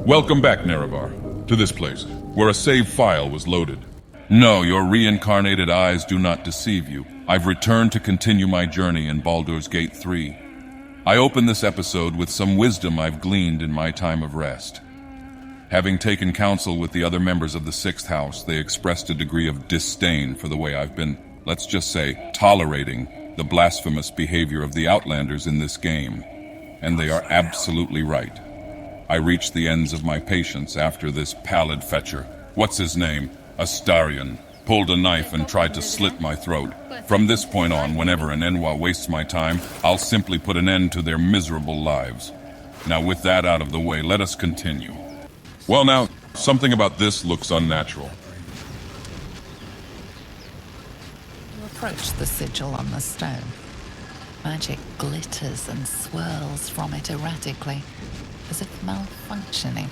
Welcome back, Nerevar, to this place, where a save file was loaded. No, your reincarnated eyes do not deceive you. I've returned to continue my journey in Baldur's Gate 3. I open this episode with some wisdom I've gleaned in my time of rest. Having taken counsel with the other members of the Sixth House, they expressed a degree of disdain for the way I've been, let's just say, tolerating the blasphemous behavior of the Outlanders in this game. And they are absolutely right. I reached the ends of my patience after this pallid fetcher, what's his name, Astarion, pulled a knife and tried to slit my throat. From this point on, whenever an Enwa wastes my time, I'll simply put an end to their miserable lives. Now with that out of the way, let us continue. Well now, something about this looks unnatural. You approach the sigil on the stone. Magic glitters and swirls from it erratically, as if malfunctioning.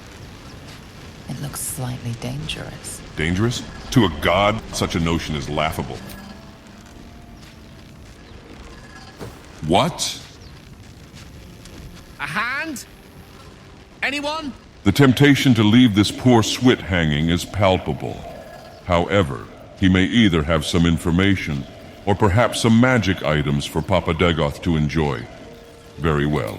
It looks slightly dangerous. Dangerous? To a god, such a notion is laughable. What? A hand? Anyone? The temptation to leave this poor Swit hanging is palpable. However, he may either have some information, or perhaps some magic items for Papa Dagoth to enjoy. Very well.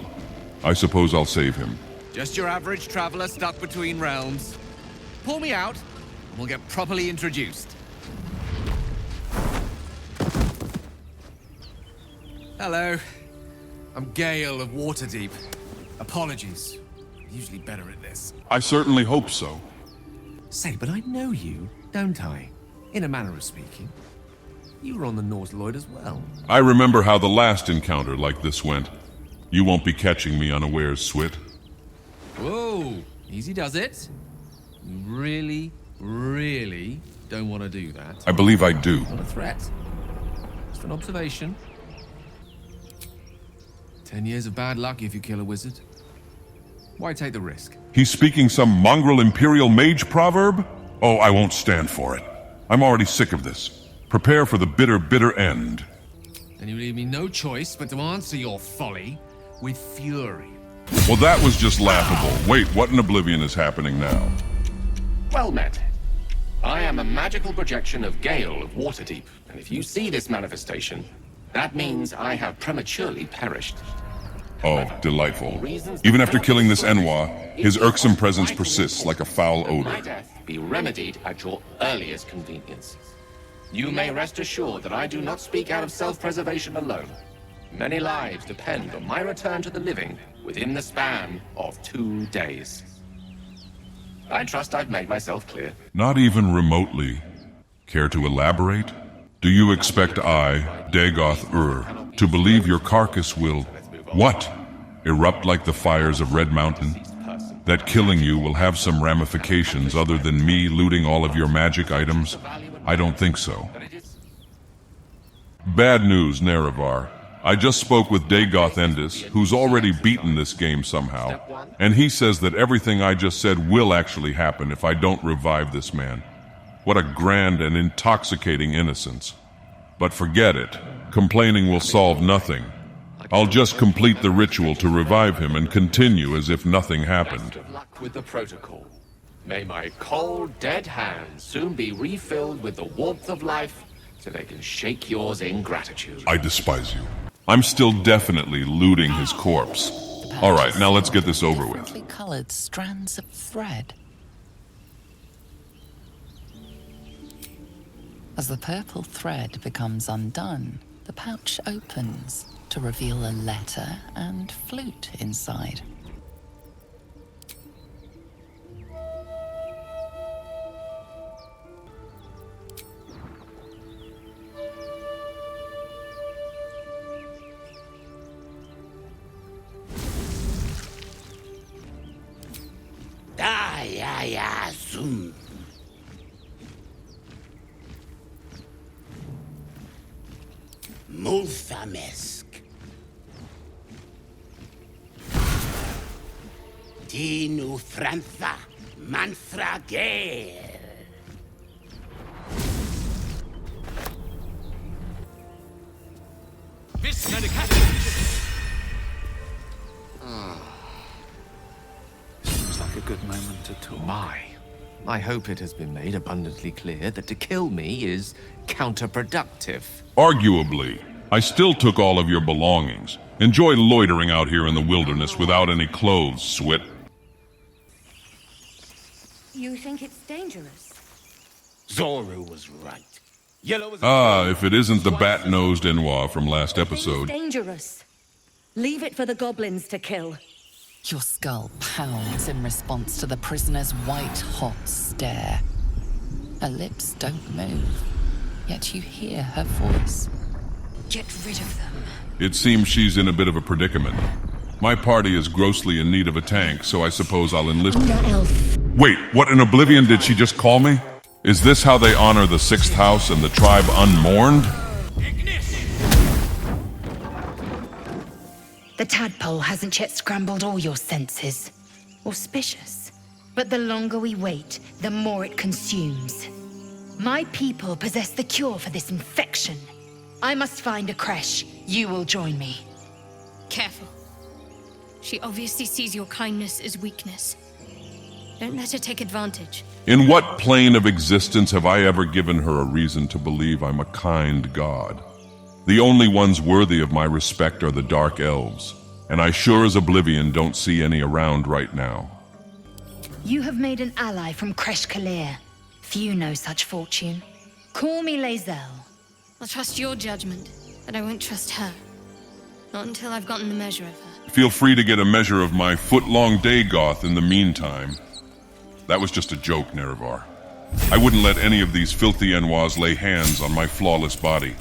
I suppose I'll save him. Just your average traveler stuck between realms. Pull me out, and we'll get properly introduced. Hello. I'm Gale of Waterdeep. Apologies. I'm usually better at this. I certainly hope so. Say, but I know you, don't I? In a manner of speaking. You were on the North Lloyd as well. I remember how the last encounter like this went. You won't be catching me unawares, Swit. Whoa, easy does it. You really, really don't want to do that. I believe I do. Not a threat. Just an observation. 10 years of bad luck if you kill a wizard. Why take the risk? He's speaking some mongrel imperial mage proverb? Oh, I won't stand for it. I'm already sick of this. Prepare for the bitter, bitter end. Then you leave me no choice but to answer your folly with fury. Well, that was just laughable. Wait, what in Oblivion is happening now? Well met. I am a magical projection of Gale of Waterdeep, and if you see this manifestation, that means I have prematurely perished. Oh, delightful. Even after killing this Enwa, his irksome presence persists like a foul odor. My death be remedied at your earliest convenience. You may rest assured that I do not speak out of self-preservation alone. Many lives depend on my return to the living within the span of 2 days. I trust I've made myself clear. Not even remotely. Care to elaborate? Do you expect I, Dagoth Ur, to believe your carcass will, what? Erupt like the fires of Red Mountain? That killing you will have some ramifications other than me looting all of your magic items? I don't think so. Bad news, Nerevar. I just spoke with Dagoth Endis, who's already beaten this game somehow, and he says that everything I just said will actually happen if I don't revive this man. What a grand and intoxicating innocence. But forget it. Complaining will solve nothing. I'll just complete the ritual to revive him and continue as if nothing happened. Best of luck with the protocol. May my cold, dead hands soon be refilled with the warmth of life so they can shake yours in gratitude. I despise you. I'm still definitely looting his corpse. All right, now let's get this over with. Differently colored strands of thread. As the purple thread becomes undone, the pouch opens to reveal a letter and flute inside. Zoom. Multhamesk. Dinu Frantha Manthra Gale. Seems like a good moment to talk. My. I hope it has been made abundantly clear that to kill me is counterproductive. Arguably, I still took all of your belongings. Enjoy loitering out here in the wilderness without any clothes, Swit. You think it's dangerous? Zoru was right. Yellow was If it isn't the bat-nosed Enwa from last episode. It's dangerous. Leave it for the goblins to kill. Your skull pounds in response to the prisoner's white-hot stare. Her lips don't move, yet you hear her voice. Get rid of them. It seems she's in a bit of a predicament. My party is grossly in need of a tank, so I suppose I'll enlist... Elf. Wait, what in oblivion did she just call me? Is this how they honor the Sixth House and the tribe unmourned? The tadpole hasn't yet scrambled all your senses. Auspicious. But the longer we wait, the more it consumes. My people possess the cure for this infection. I must find a creche. You will join me. Careful. She obviously sees your kindness as weakness. Don't let her take advantage. In what plane of existence have I ever given her a reason to believe I'm a kind god? The only ones worthy of my respect are the Dark Elves, and I sure as oblivion don't see any around right now. You have made an ally from Creche Kalir. Few know such fortune. Call me Lae'zel. I'll trust your judgment, but I won't trust her. Not until I've gotten the measure of her. Feel free to get a measure of my foot-long Dagoth in the meantime. That was just a joke, Nerevar. I wouldn't let any of these filthy Enwas lay hands on my flawless body.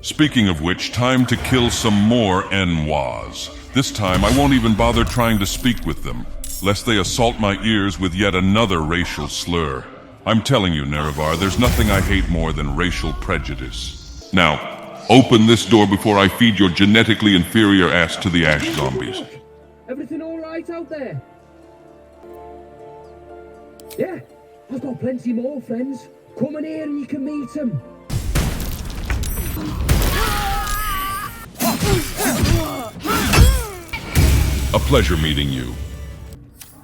Speaking of which, time to kill some more Enwas. This time, I won't even bother trying to speak with them, lest they assault my ears with yet another racial slur. I'm telling you, Nerevar, there's nothing I hate more than racial prejudice. Now, open this door before I feed your genetically inferior ass to the ash zombies. Everything all right out there? Yeah, I've got plenty more friends. Come in here and you can meet them. A pleasure meeting you.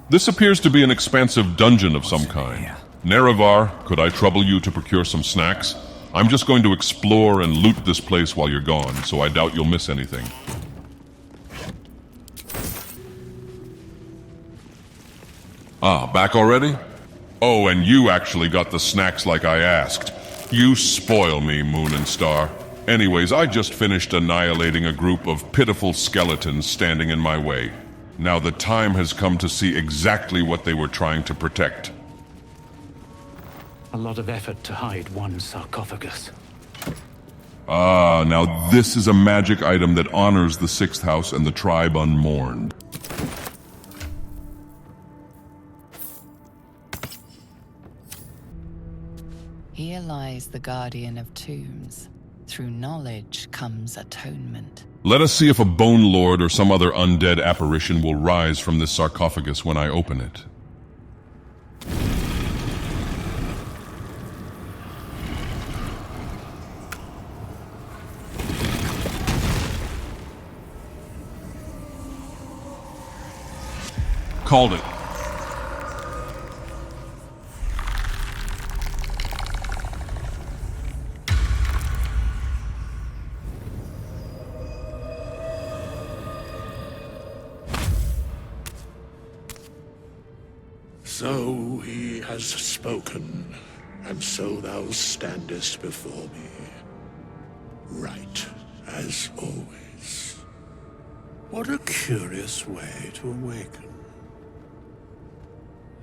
This appears to be an expansive dungeon of some kind. Nerevar, could I trouble you to procure some snacks? I'm just going to explore and loot this place while you're gone, so I doubt you'll miss anything. Ah, back already? Oh, and you actually got the snacks like I asked. You spoil me, Moon and Star. Anyways, I just finished annihilating a group of pitiful skeletons standing in my way. Now the time has come to see exactly what they were trying to protect. A lot of effort to hide one sarcophagus. Ah, now this is a magic item that honors the Sixth House and the tribe unmourned. Here lies the guardian of tombs. Through knowledge comes atonement. Let us see if a Bone Lord or some other undead apparition will rise from this sarcophagus when I open it. Called it. So he has spoken, and so thou standest before me, right as always. What a curious way to awaken.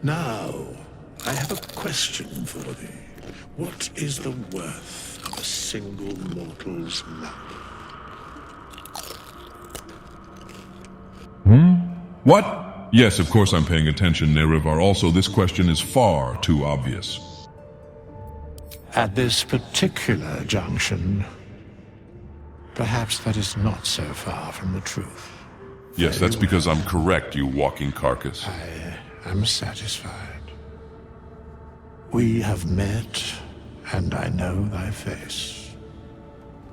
Now, I have a question for thee. What is the worth of a single mortal's life? What? Yes, of course I'm paying attention, Nerevar. Also, this question is far too obvious. At this particular junction, perhaps that is not so far from the truth. Yes, that's because I'm correct, you walking carcass. I am satisfied. We have met, and I know thy face.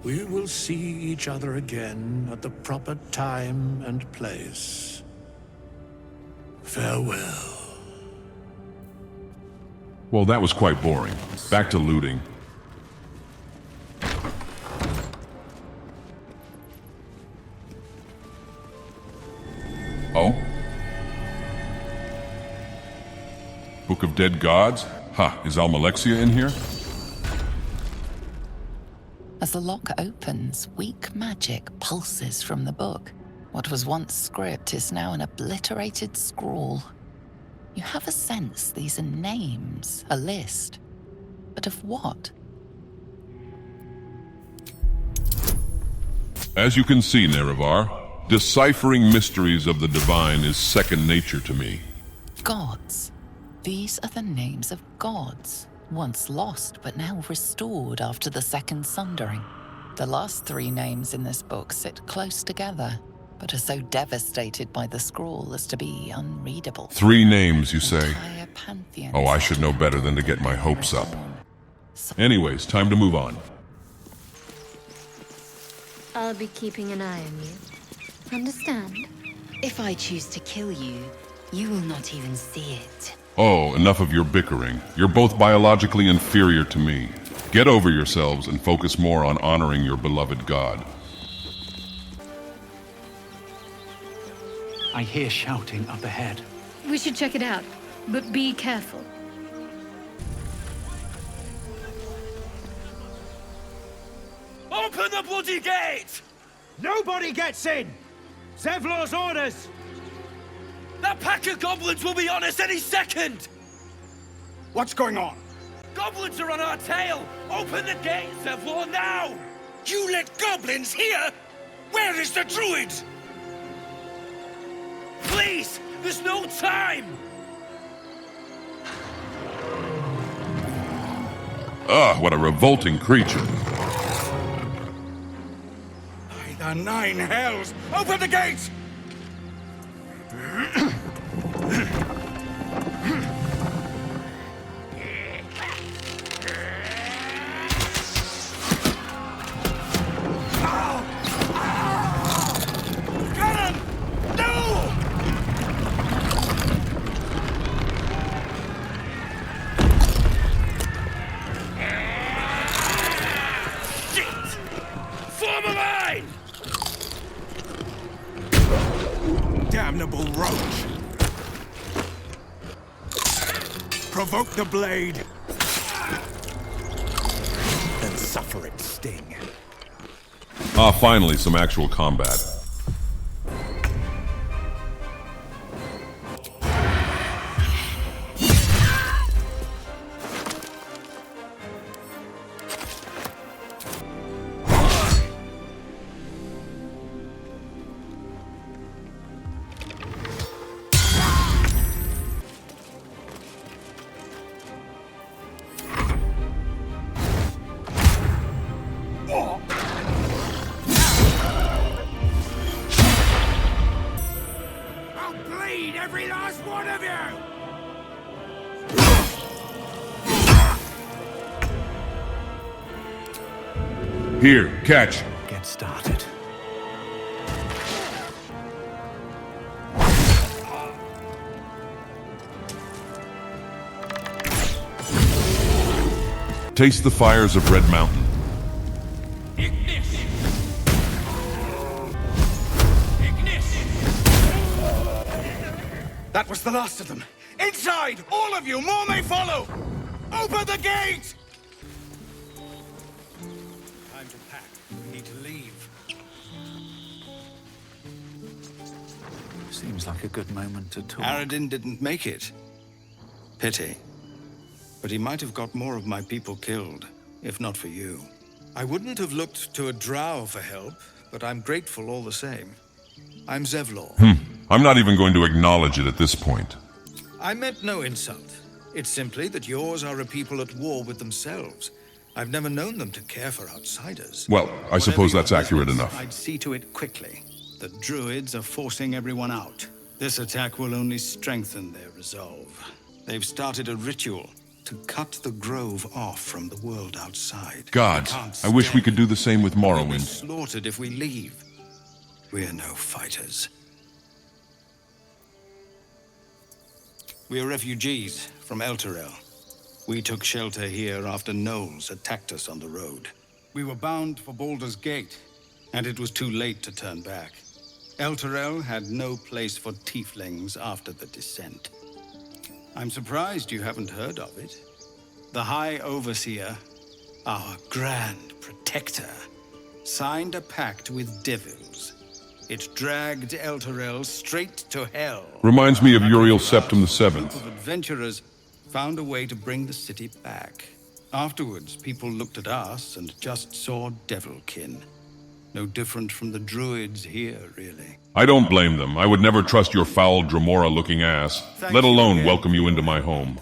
We will see each other again at the proper time and place. Farewell. Well, that was quite boring. Back to looting. Oh? Book of Dead Gods? Ha, is Almalexia in here? As the lock opens, weak magic pulses from the book. What was once script is now an obliterated scrawl. You have a sense these are names, a list. But of what? As you can see, Nerevar, deciphering mysteries of the divine is second nature to me. Gods. These are the names of gods, once lost but now restored after the Second Sundering. The last three names in this book sit close together, but are so devastated by the scroll as to be unreadable. 3 names, you say? Entire pantheons. Oh, I should know better than to get my hopes up. Anyways, time to move on. I'll be keeping an eye on you. Understand? If I choose to kill you, you will not even see it. Oh, enough of your bickering. You're both biologically inferior to me. Get over yourselves and focus more on honoring your beloved god. I hear shouting up ahead. We should check it out, but be careful. Open the bloody gate! Nobody gets in! Zevlor's orders! That pack of goblins will be on us any second! What's going on? Goblins are on our tail! Open the gate, Zevlor, now! You let goblins here? Where is the druid? Please! There's no time! Ugh, what a revolting creature. By the 9 hells! Open the gate! Damnable roach! Provoke the blade, then suffer its sting. Ah, finally, some actual combat. Every last one of you! Here, catch. Get started. Taste the fires of Red Mountain. That was the last of them. Inside! All of you! More may follow! Open the gate! Time to pack. We need to leave. Seems like a good moment to talk. Aradin didn't make it. Pity. But he might have got more of my people killed, if not for you. I wouldn't have looked to a drow for help, but I'm grateful all the same. I'm Zevlor. I'm not even going to acknowledge it at this point. I meant no insult. It's simply that yours are a people at war with themselves. I've never known them to care for outsiders. Well, I suppose that's accurate enough. I'd see to it quickly. The druids are forcing everyone out. This attack will only strengthen their resolve. They've started a ritual to cut the grove off from the world outside. Gods, I wish we could do the same with We'll be Morrowind. slaughtered if we leave. 'We're no fighters. We are refugees from Elturel. We took shelter here after gnolls attacked us on the road. We were bound for Baldur's Gate, and it was too late to turn back. Elturel had no place for tieflings after the descent. I'm surprised you haven't heard of it. The High Overseer, our Grand Protector, signed a pact with devils. It dragged Elturel straight to hell. Reminds me of Uriel Septim VII. A group of adventurers found a way to bring the city back. Afterwards, people looked at us and just saw devilkin. No different from the druids here, really. I don't blame them. I would never trust your foul Dremora-looking ass, let alone welcome you into my home.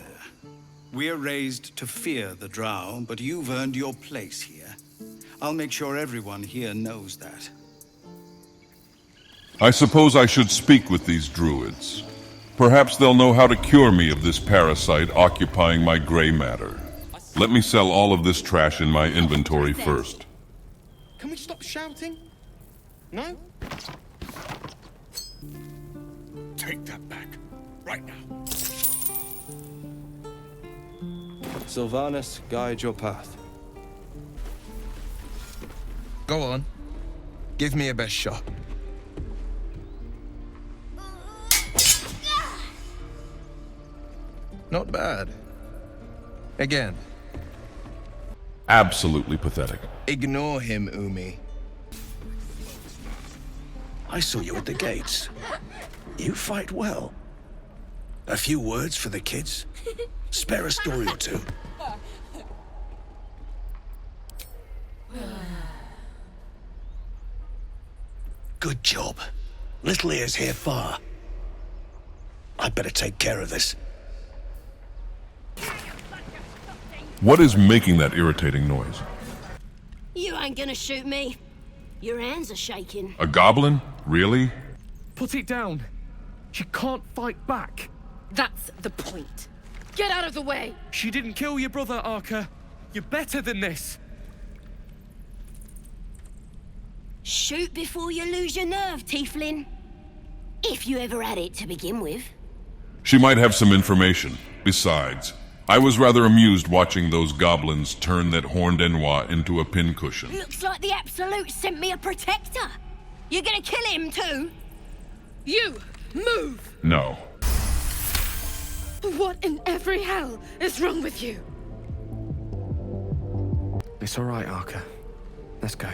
We're raised to fear the drow, but you've earned your place here. I'll make sure everyone here knows that. I suppose I should speak with these druids. Perhaps they'll know how to cure me of this parasite occupying my gray matter. Let me sell all of this trash in my inventory first. Can we stop shouting? No? Take that back. Right now. Sylvanas, guide your path. Go on. Give me a best shot. Not bad. Again. Absolutely pathetic. Ignore him, Umi. I saw you at the gates. You fight well. A few words for the kids? Spare a story or two. Good job. Little ears hear far. I'd better take care of this. What is making that irritating noise? You ain't gonna shoot me. Your hands are shaking. A goblin? Really? Put it down. She can't fight back. That's the point. Get out of the way! She didn't kill your brother, Arca. You're better than this. Shoot before you lose your nerve, Tiefling. If you ever had it to begin with. She might have some information. Besides, I was rather amused watching those goblins turn that horned Enwa into a pincushion. Looks like the Absolute sent me a protector. You're gonna kill him too? You, move! No. What in every hell is wrong with you? It's all right, Arca. Let's go.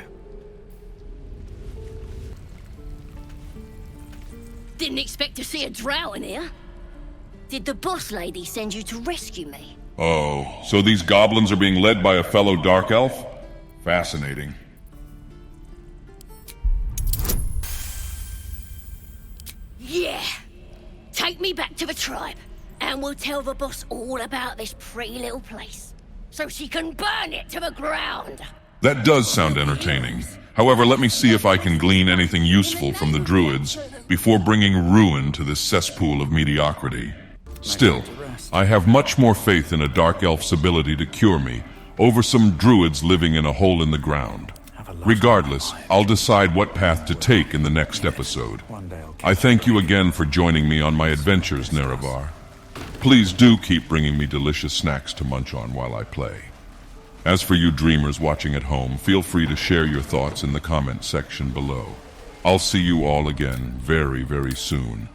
Didn't expect to see a drow in here. Did the boss lady send you to rescue me? Oh, so these goblins are being led by a fellow dark elf? Fascinating. Yeah! Take me back to the tribe, and we'll tell the boss all about this pretty little place, so she can burn it to the ground! That does sound entertaining. However, let me see if I can glean anything useful from the druids before bringing ruin to this cesspool of mediocrity. Still, I have much more faith in a dark elf's ability to cure me over some druids living in a hole in the ground. Regardless, I'll decide what path to take in the next episode. I thank you again for joining me on my adventures, Nerevar. Please do keep bringing me delicious snacks to munch on while I play. As for you dreamers watching at home, feel free to share your thoughts in the comment section below. I'll see you all again very, very soon.